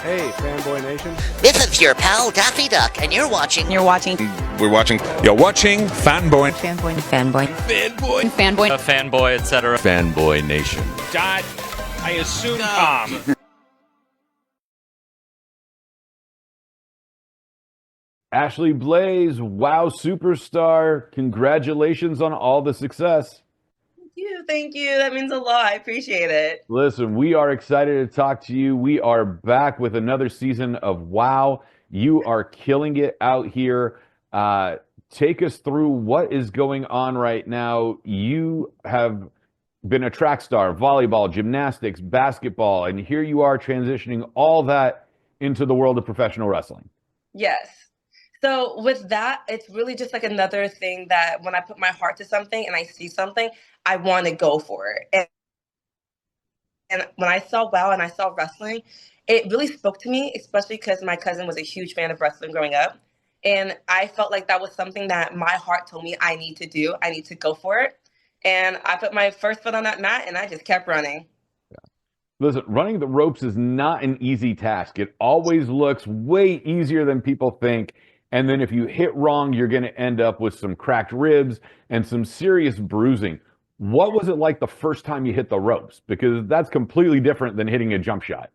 Hey, FanboyNation. This is your pal Daffy Duck, and you're watching. You're watching. We're watching. You're watching Fanboy. Fanboy. Fanboy. Fanboy. Fanboy. A fanboy, etc. FanboyNation. Dot. I assume Tom. Ashley Blaze, WoW superstar. Congratulations on all the success. Thank you. That means a lot. I appreciate it. Listen, we are excited to talk to you. We are back with another season of WoW. You are killing it out here. Take us through what is going on right now. You have been a track star, volleyball, gymnastics, basketball, and here you are transitioning all that into the world of professional wrestling. Yes. So with that, it's really just like another thing that when I put my heart to something and I see something, I want to go for it. And when I saw WoW and I saw wrestling, it really spoke to me, especially because my cousin was a huge fan of wrestling growing up. And I felt like that was something that my heart told me I need to do. I need to go for it. And I put my first foot on that mat and I just kept running. Listen, running the ropes is not an easy task. It always looks way easier than people think. And then if you hit wrong, you're going to end up with some cracked ribs and some serious bruising. What was it like the first time you hit the ropes? Because that's completely different than hitting a jump shot.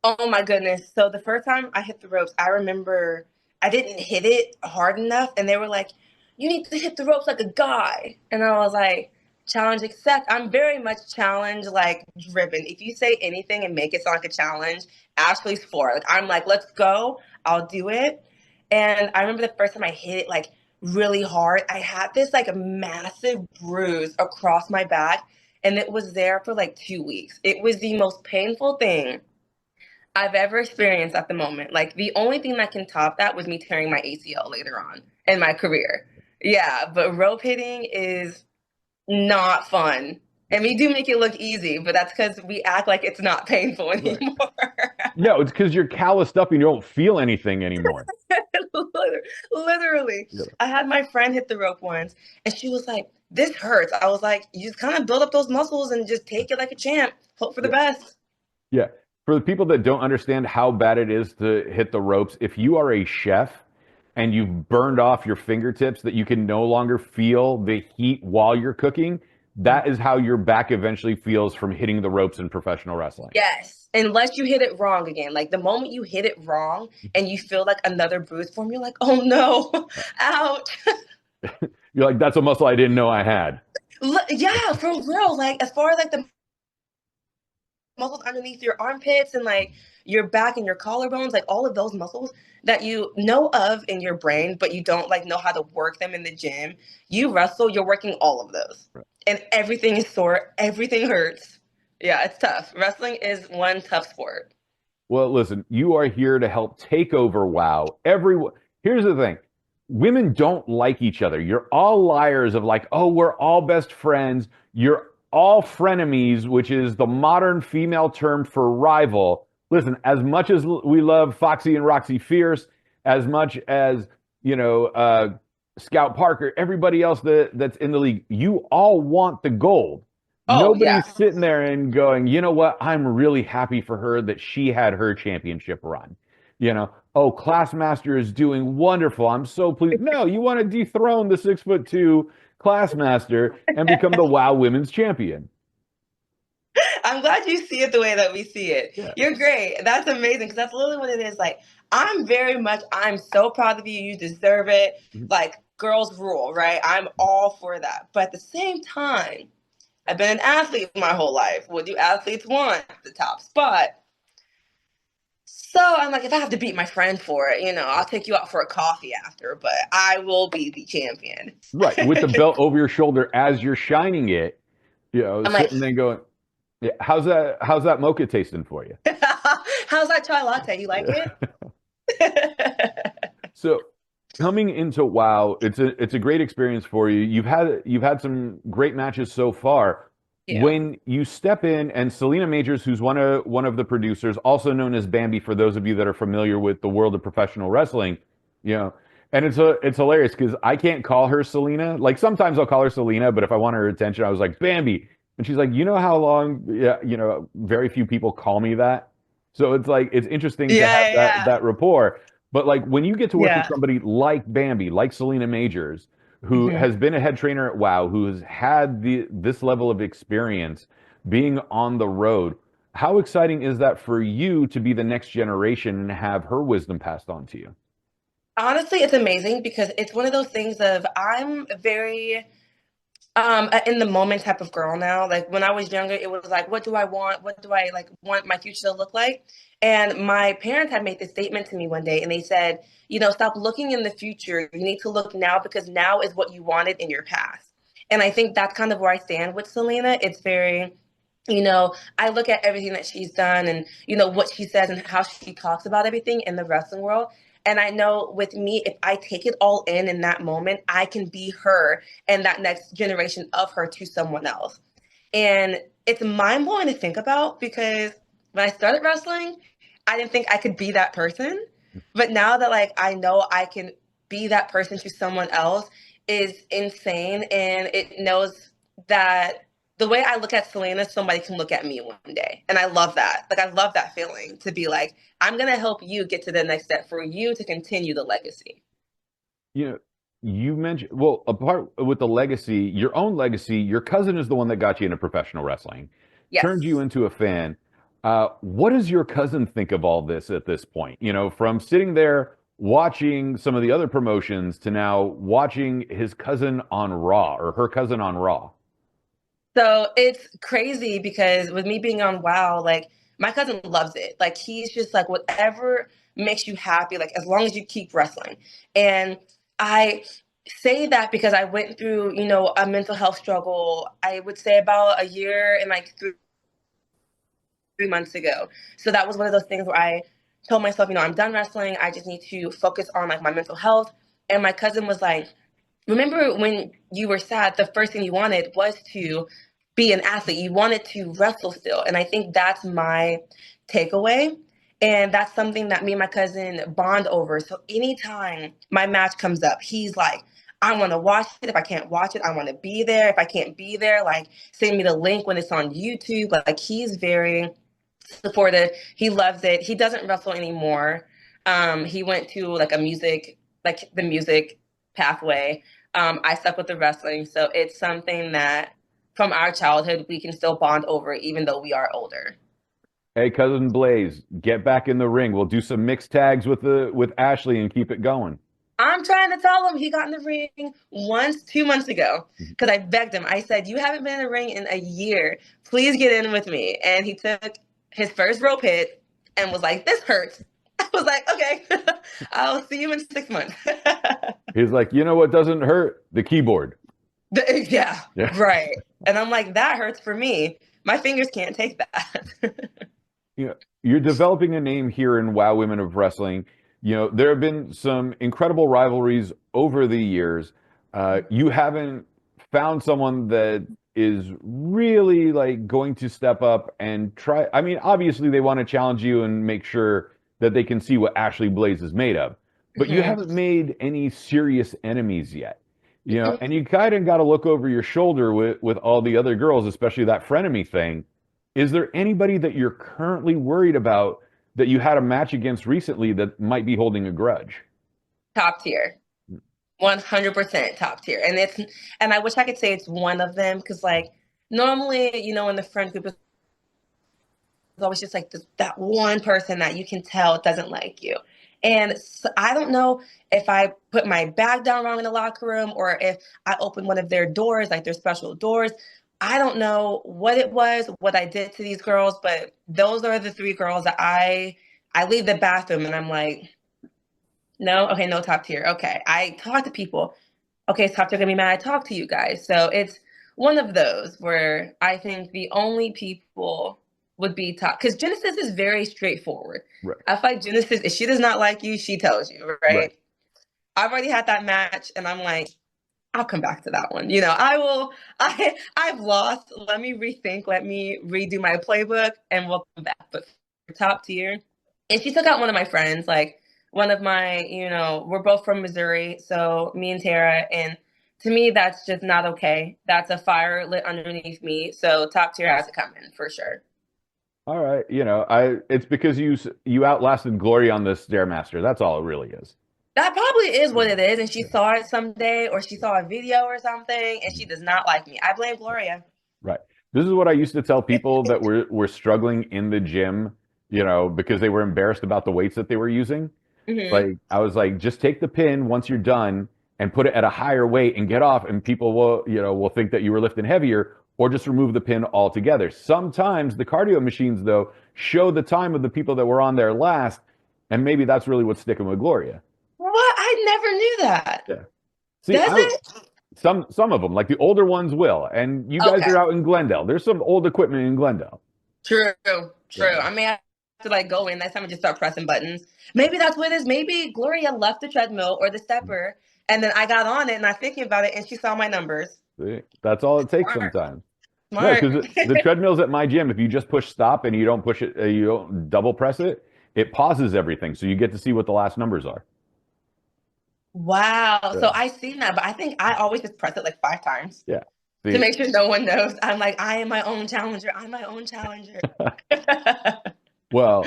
Oh my goodness. So the first time I hit the ropes, I remember I didn't hit it hard enough. And they were like, you need to hit the ropes like a guy. And I was like, challenge accept. I'm very much challenge like driven. If you say anything and make it sound like a challenge, Ashley's for it. Like, I'm like, let's go. I'll do it. And I remember the first time I hit it like really hard, I had this like a massive bruise across my back. And it was there for like 2 weeks. It was the most painful thing I've ever experienced at the moment. Like the only thing that can top that was me tearing my ACL later on in my career. Yeah, but rope hitting is not fun. And we do make it look easy, but that's because we act like it's not painful anymore. Right. No, it's because you're calloused up and you don't feel anything anymore. Literally. Yeah. I had my friend hit the rope once, and she was like, this hurts. I was like, you just kind of build up those muscles and just take it like a champ. Hope for the best. Yeah. For the people that don't understand how bad it is to hit the ropes, if you are a chef and you've burned off your fingertips that you can no longer feel the heat while you're cooking, that is how your back eventually feels from hitting the ropes in professional wrestling. Yes. Unless you hit it wrong again. Like the moment you hit it wrong and you feel like another bruise form, you're like, oh no, ouch. You're like, that's a muscle I didn't know I had. Yeah, for real. Like as far as like the muscles underneath your armpits and like your back and your collarbones, like all of those muscles that you know of in your brain, but you don't like know how to work them in the gym. You wrestle, you're working all of those. Right. And everything is sore. Everything hurts. Yeah, it's tough. Wrestling is one tough sport. Well, listen, you are here to help take over WoW. Here's the thing. Women don't like each other. You're all liars of like, oh, we're all best friends. You're all frenemies, which is the modern female term for rival. Listen, as much as we love Foxy and Roxy Fierce, as much as, Scout Parker, everybody else that's in the league, you all want the gold. Nobody's sitting there and going, you know what? I'm really happy for her that she had her championship run. Oh, Classmaster is doing wonderful. I'm so pleased. No, you want to dethrone the 6'2" Classmaster and become the WoW Women's Champion. I'm glad you see it the way that we see it. Yeah. You're great. That's amazing because that's literally what it is. Like, I'm so proud of you. You deserve it. Mm-hmm. Like, girls rule, right? I'm all for that. But at the same time, I've been an athlete my whole life. What do athletes want? The top spot. So I'm like, if I have to beat my friend for it, I'll take you out for a coffee after, but I will be the champion. Right. With the belt over your shoulder as you're shining it, I'm sitting there going, yeah, how's that mocha tasting for you? How's that chai latte? You like it? So coming into WoW, it's a great experience for you. You've had some great matches so far. Yeah. When you step in, and Selena Majors, who's one of the producers, also known as Bambi for those of you that are familiar with the world of professional wrestling, and it's hilarious because I can't call her Selena. Like sometimes I'll call her Selena, but if I want her attention, I was like, Bambi. And she's like, you know how long, very few people call me that? So it's like it's interesting to have Yeah, yeah, that rapport. But like when you get to work with yeah. somebody like Bambi, like Selena Majors, who Hmm. has been a head trainer at WoW, who has had this level of experience being on the road, how exciting is that for you to be the next generation and have her wisdom passed on to you? Honestly, it's amazing because it's one of those things of I'm very a in the moment type of girl now. Like when I was younger, it was like, what do I want? What do I like want my future to look like? And my parents had made this statement to me one day and they said, stop looking in the future. You need to look now because now is what you wanted in your past. And I think that's kind of where I stand with Selena. It's very, I look at everything that she's done and, what she says and how she talks about everything in the wrestling world. And I know with me, if I take it all in that moment, I can be her and that next generation of her to someone else. And it's mind blowing to think about because when I started wrestling, I didn't think I could be that person. But now that like I know I can be that person to someone else is insane. And it knows that the way I look at Selena, somebody can look at me one day. And I love that. Like I love that feeling to be like, I'm gonna help you get to the next step for you to continue the legacy. You know, you mentioned, well, apart with the legacy, your own legacy, your cousin is the one that got you into professional wrestling, turned you Yes. into a fan. What does your cousin think of all this at this point? You know, from sitting there watching some of the other promotions to now watching his cousin on Raw or her cousin on Raw. So it's crazy because with me being on WoW, like my cousin loves it. Like he's just like whatever makes you happy, like as long as you keep wrestling. And I say that because I went through, a mental health struggle. I would say about a year and like 3 months ago. So that was one of those things where I told myself, I'm done wrestling. I just need to focus on like my mental health. And my cousin was like, remember when you were sad, the first thing you wanted was to be an athlete. You wanted to wrestle still. And I think that's my takeaway. And that's something that me and my cousin bond over. So anytime my match comes up, he's like, I want to watch it. If I can't watch it, I want to be there. If I can't be there, like send me the link when it's on YouTube. Like he's very supportive. He loves it. He doesn't wrestle anymore. He went to like like the music pathway. I stuck with the wrestling. So it's something that from our childhood we can still bond over even though we are older. Hey, cousin Blaze, get back in the ring. We'll do some mixed tags with Ashley and keep it going. I'm trying to tell him he got in the ring once 2 months ago because I begged him. I said, you haven't been in the ring in a year. Please get in with me. And he took his first rope hit and was like, this hurts. I was like, okay, I'll see you in 6 months. He's like, you know what doesn't hurt? The keyboard. Yeah, Yeah. right. And I'm like, that hurts for me. My fingers can't take that. You know, you're developing a name here in WoW Women of Wrestling. You know, there have been some incredible rivalries over the years. You haven't found someone that is really like going to step up and try. I mean, obviously they want to challenge you and make sure that they can see what Ashley Blaze is made of, but you Mhm. haven't made any serious enemies yet. You know, and you kind of got to look over your shoulder with all the other girls, especially that frenemy thing. Is there anybody that you're currently worried about that you had a match against recently that might be holding a grudge? Top tier. 100% top tier. And I wish I could say it's one of them because like normally, in the friend group, it's always just like that one person that you can tell doesn't like you. And so I don't know if I put my bag down wrong in the locker room or if I opened one of their doors, like their special doors. I don't know what it was, what I did to these girls, but those are the three girls that I leave the bathroom and I'm like, no, okay, no top tier. Okay. I talk to people. Okay, top tier gonna be mad I talk to you guys. So it's one of those where I think the only people would be top because Genesis is very straightforward. Right, I fight Genesis. If she does not like you, she tells you, right. right? I've already had that match and I'm like, I'll come back to that one. I will I've lost. Let me rethink. Let me redo my playbook and we'll come back. But for top tier, and she took out one of my friends, like one of my, we're both from Missouri, so me and Tara, and to me that's just not okay. That's a fire lit underneath me. So top tier has to come in for sure. All right, it's because you outlasted Glory on the Stairmaster. That's all it really is. That probably is what it is, and she saw it someday, or she saw a video or something, and she does not like me. I blame Gloria. Right. This is what I used to tell people that were struggling in the gym, because they were embarrassed about the weights that they were using. Like I was like, just take the pin once you're done and put it at a higher weight and get off, and people will think that you were lifting heavier, or just remove the pin altogether. Sometimes the cardio machines though show the time of the people that were on there last, and maybe that's really what's sticking with Gloria. What? I never knew that. Yeah. See, Does it? Some of them, like the older ones, will. And you guys are out in Glendale. There's some old equipment in Glendale. True. Yeah. I may have to go in next time and just start pressing buttons. Maybe that's what it is. Maybe Gloria left the treadmill or the stepper, and then I got on it and I'm thinking about it, and she saw my numbers. See? That's all it takes sometimes. Smart. No, because the treadmill's at my gym. If you just push stop and you don't push it, you don't double press it, it pauses everything, so you get to see what the last numbers are. Wow. Yeah. So I've seen that, but I think I always just press it 5 times. Yeah. See? To make sure no one knows. I'm like, I am my own challenger. I'm my own challenger. Well,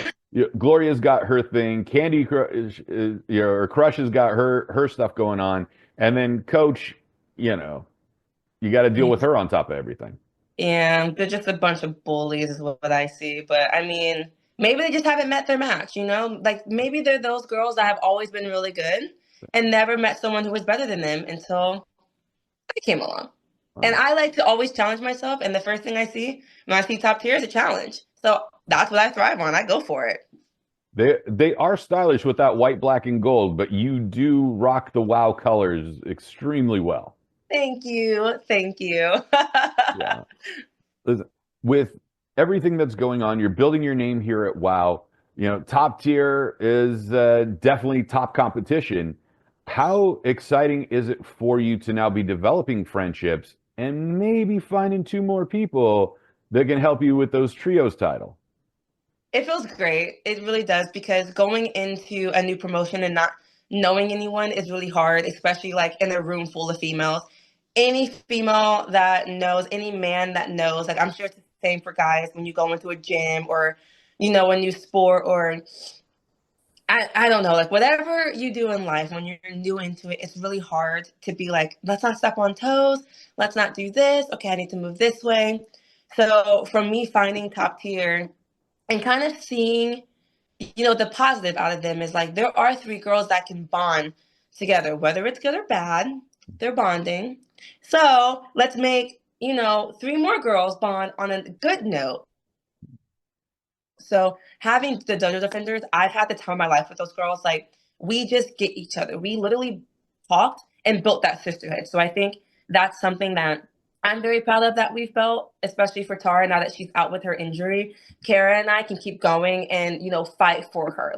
Gloria's got her thing. Candy or Crush has got her stuff going on, and then Coach, you got to deal with her on top of everything. Yeah, they're just a bunch of bullies, is what I see. But I mean, maybe they just haven't met their match. Like maybe they're those girls that have always been really good and never met someone who was better than them until I came along. Wow. And I like to always challenge myself. And the first thing I see when I see top tier is a challenge. So that's what I thrive on. I go for it. They are stylish with that white, black, and gold, but you do rock the WoW colors extremely well. Thank you. Yeah. Listen, with everything that's going on, you're building your name here at WoW. Top tier is definitely top competition. How exciting is it for you to now be developing friendships and maybe finding 2 more people that can help you with those trios title? It feels great. It really does, because going into a new promotion and not knowing anyone is really hard, especially in a room full of females. Any female that knows, any man that knows, I'm sure it's the same for guys when you go into a gym or, a new sport, or I don't know, whatever you do in life, when you're new into it, it's really hard to be let's not step on toes. Let's not do this. Okay, I need to move this way. So from me finding top tier and kind of seeing, the positive out of them is there are 3 girls that can bond together, whether it's good or bad, they're bonding. So let's make, 3 more girls bond on a good note. So having the dojo defenders, I've had the time of my life with those girls. We just get each other. We literally talked and built that sisterhood. So I think that's something that I'm very proud of that we felt, especially for Tara, now that she's out with her injury. Kara and I can keep going and, fight for her.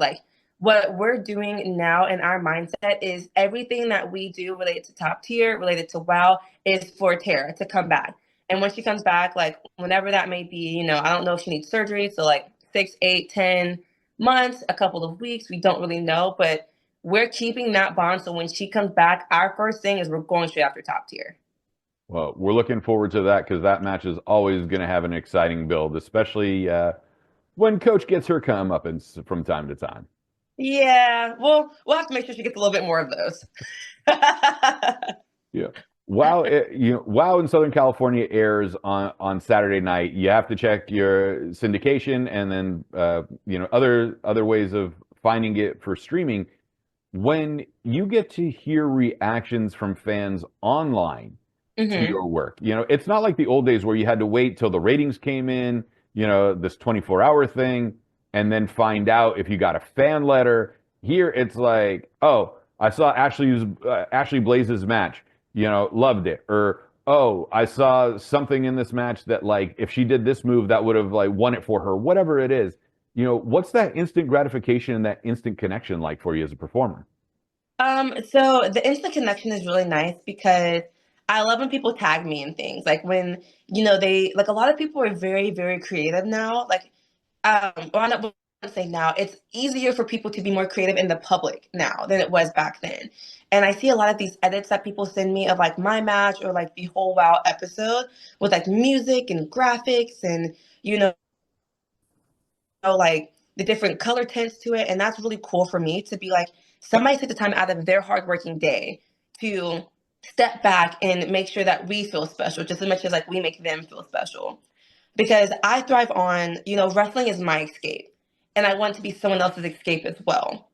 What we're doing now in our mindset is everything that we do related to top tier, related to WoW, is for Tara to come back. And when she comes back, whenever that may be, I don't know if she needs surgery. So 6, 8, 10 months, a couple of weeks, we don't really know, but we're keeping that bond. So when she comes back, our first thing is we're going straight after top tier. Well, we're looking forward to that, because that match is always going to have an exciting build, especially when Coach gets her comeuppance from time to time. Yeah, well, we'll have to make sure she gets a little bit more of those. Yeah. WoW, WoW in Southern California airs on Saturday night. You have to check your syndication and then other ways of finding it for streaming. When you get to hear reactions from fans online to your work, it's not like the old days where you had to wait till the ratings came in, this 24-hour thing, and then find out if you got a fan letter. Here it's oh, I saw Ashley Blaze's match. Loved it. Or, oh, I saw something in this match that if she did this move, that would have won it for her, whatever it is. What's that instant gratification and that instant connection like for you as a performer? So the instant connection is really nice, because I love when people tag me in things. When, they, a lot of people are very, very creative now. Well, I don't say now, it's easier for people to be more creative in the public now than it was back then. And I see a lot of these edits that people send me of my match or the whole WoW episode with music and graphics and, like the different color tints to it. And that's really cool for me to be like, somebody took the time out of their hardworking day to step back and make sure that we feel special just as much as like we make them feel special. Because I thrive on, wrestling is my escape. And I want to be someone else's escape as well.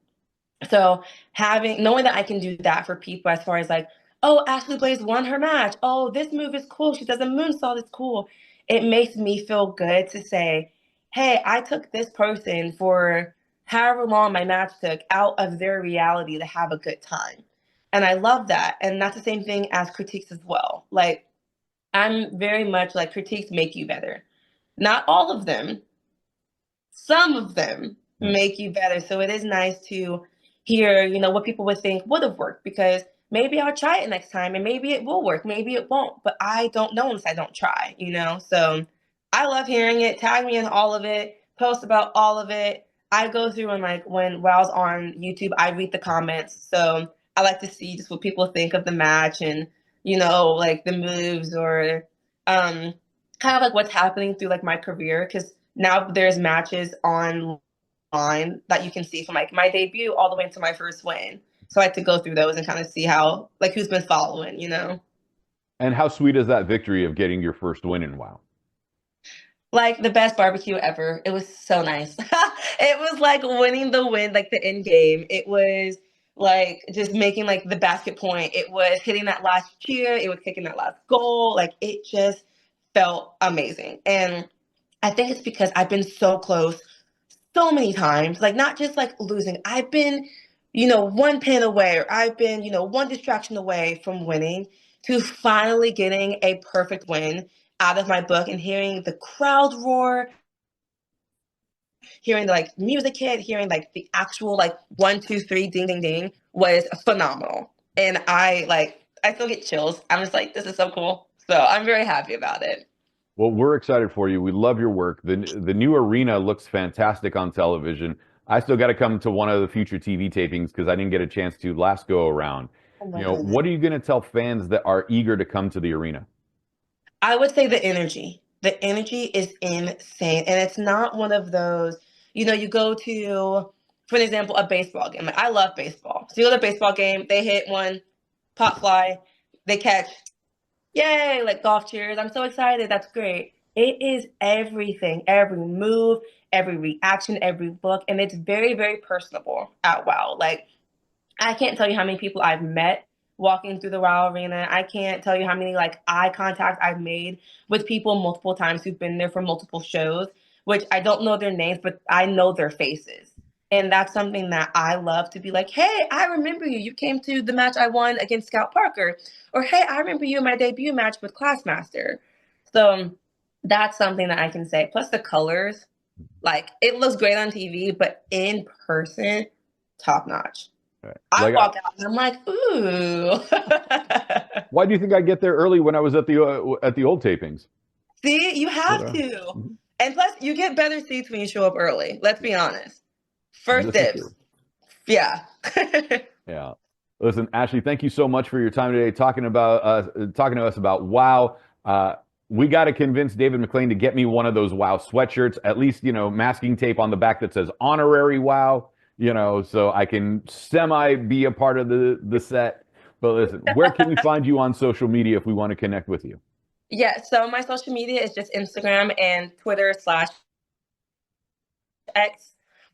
So knowing that I can do that for people as far as like, oh, Ashley Blaze won her match. Oh, this move is cool. She does a moonsault. It's cool. It makes me feel good to say, hey, I took this person for however long my match took out of their reality to have a good time. And I love that. And that's the same thing as critiques as well. Like, I'm very much like critiques make you better. Not all of them. Some of them make you better. So it is nice to hear, what people would think would have worked, because maybe I'll try it next time and maybe it will work. Maybe it won't, but I don't know unless I don't try, So I love hearing it. Tag me in all of it. Post about all of it. I go through and like when I was on YouTube, I read the comments. So I like to see just what people think of the match and, like the moves or kind of like what's happening through like my career. Because now there's matches online that you can see from like my debut all the way into my first win. So I like to go through those and kind of see how, like, who's been following, And how sweet is that victory of getting your first win in WoW? Like the best barbecue ever. It was so nice. It was like winning the win, like the end game. It was like just making like the basket point. It was hitting that last cheer. It was kicking that last goal. Like it just felt amazing. And I think it's because I've been so close so many times, like not just like losing. I've been, one pin away, or I've been, one distraction away from winning, to finally getting a perfect win out of my book and hearing the crowd roar, hearing the like music hit, hearing like the actual like 1, 2, 3 ding ding ding was phenomenal. And I still get chills. I'm just like, this is so cool. So I'm very happy about it. Well, we're excited for you. We love your work. The new arena looks fantastic on television. I still got to come to one of the future TV tapings because I didn't get a chance to last go around. Oh my goodness. What are you going to tell fans that are eager to come to the arena? I would say the energy. The energy is insane. And it's not one of those, you go to, for an example, a baseball game. Like, I love baseball. So you go to a baseball game, they hit one, pop fly, they catch, yay, like golf cheers. I'm so excited. That's great. It is everything, every move, every reaction, every look. And it's very, very personable at WoW. Like, I can't tell you how many people I've met walking through the WoW arena. I can't tell you how many like eye contact I've made with people multiple times who've been there for multiple shows, which I don't know their names, but I know their faces. And that's something that I love, to be like, hey, I remember you. You came to the match I won against Scout Parker. Or, hey, I remember you in my debut match with Classmaster. So that's something that I can say. Plus the colors, like it looks great on TV, but in person, top notch. Right. I walk out and I'm like, ooh. Why do you think I get there early when I was at the old tapings? See, you have to. And plus, you get better seats when you show up early. Let's be honest. First dibs. Yeah. Yeah. Listen, Ashley, thank you so much for your time today talking to us about WoW. We got to convince David McLean to get me one of those WoW sweatshirts, at least, masking tape on the back that says honorary WoW. So I can be a part of the set. But listen, where can we find you on social media if we want to connect with you? Yeah, so my social media is just Instagram and Twitter /X,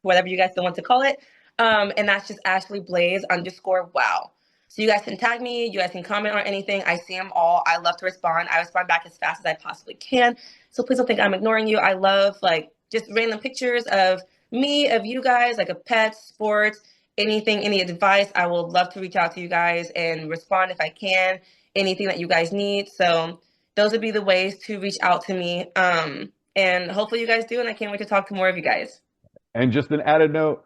whatever you guys don't want to call it. And that's just Ashley Blaze _wow. So you guys can tag me, you guys can comment on anything. I see them all. I love to respond. I respond back as fast as I possibly can. So please don't think I'm ignoring you. I love like just random pictures of me, of you guys, like a pets, sports, anything, any advice. I will love to reach out to you guys and respond if I can, anything that you guys need. So those would be the ways to reach out to me. And hopefully you guys do. And I can't wait to talk to more of you guys. And just an added note,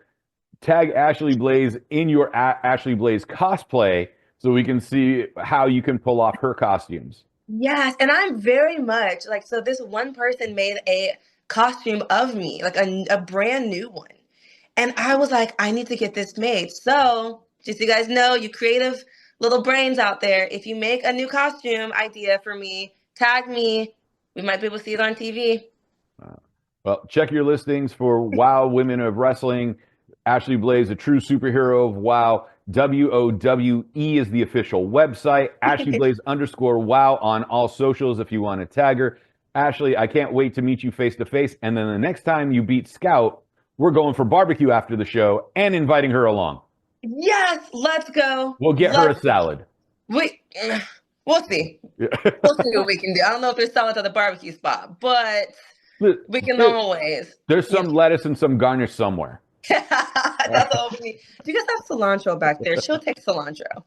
tag Ashley Blaze in your Ashley Blaze cosplay so we can see how you can pull off her costumes. Yes. And I'm very much like, so this one person made a costume of me, like a brand new one. And I was like, I need to get this made. So just so you guys know, you creative little brains out there, if you make a new costume idea for me, tag me. We might be able to see it on TV. Well, check your listings for WoW Women of Wrestling. Ashley Blaze, a true superhero of WoW. WOWE is the official website. Ashley Blaze _WoW on all socials if you want to tag her. Ashley, I can't wait to meet you face to face. And then the next time you beat Scout, we're going for barbecue after the show and inviting her along. Yes, let's go. We'll get her a salad. We'll see. We'll see what we can do. I don't know if there's salads at the barbecue spot, but we can always. There's some lettuce and some garnish somewhere. That's all we need. Do you guys have cilantro back there? She'll take cilantro.